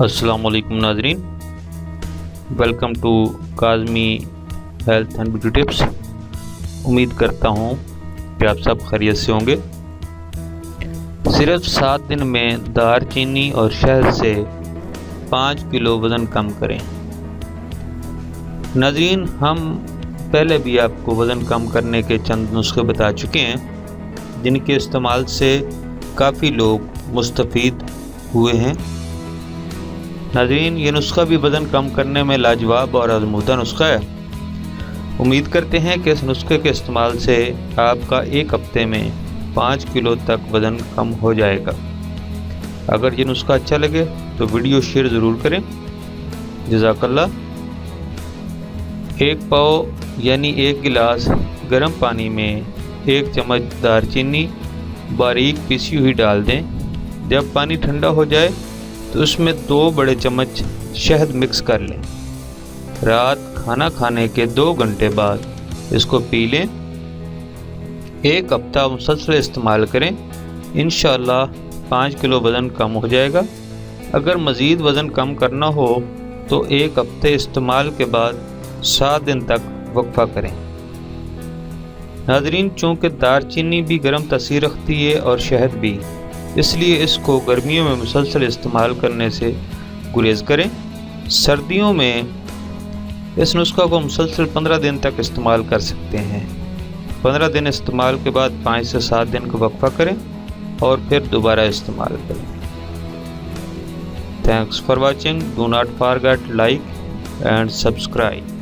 السلام علیکم ناظرین، welcome to Kazmi health and beauty tips. امید کرتا ہوں کہ آپ سب خیریت سے ہوں گے۔ صرف 7 دن میں دار چینی اور شہد سے 5 کلو وزن کم کریں۔ ناظرین، ہم پہلے بھی آپ کو وزن کم کرنے کے چند نسخے بتا چکے ہیں جن کے استعمال سے کافی لوگ مستفید ہوئے ہیں۔ ناظرین، یہ نسخہ بھی وزن کم کرنے میں لاجواب اور آزمودہ نسخہ ہے۔ امید کرتے ہیں کہ اس نسخے کے استعمال سے آپ کا ایک ہفتے میں 5 کلو تک وزن کم ہو جائے گا۔ اگر یہ نسخہ اچھا لگے تو ویڈیو شیئر ضرور کریں۔ جزاک اللہ۔ 1 پاؤ یعنی 1 گلاس گرم پانی میں 1 چمچ دار چینی باریک پیسی ہوئی ڈال دیں۔ جب پانی ٹھنڈا ہو جائے تو اس میں 2 بڑے چمچ شہد مکس کر لیں۔ رات کھانا کھانے کے 2 گھنٹے بعد اس کو پی لیں۔ 1 ہفتہ مسلسل استعمال کریں، انشاءاللہ 5 کلو وزن کم ہو جائے گا۔ اگر مزید وزن کم کرنا ہو تو 1 ہفتے استعمال کے بعد 7 دن تک وقفہ کریں۔ ناظرین، چونکہ دار چینی بھی گرم تاثیر رکھتی ہے اور شہد بھی، اس لیے اس کو گرمیوں میں مسلسل استعمال کرنے سے گریز کریں۔ سردیوں میں اس نسخہ کو مسلسل 15 دن تک استعمال کر سکتے ہیں۔ 15 دن استعمال کے بعد 5 سے 7 دن کا وقفہ کریں اور پھر دوبارہ استعمال کریں۔ Thanks for watching. Do not forget like and subscribe.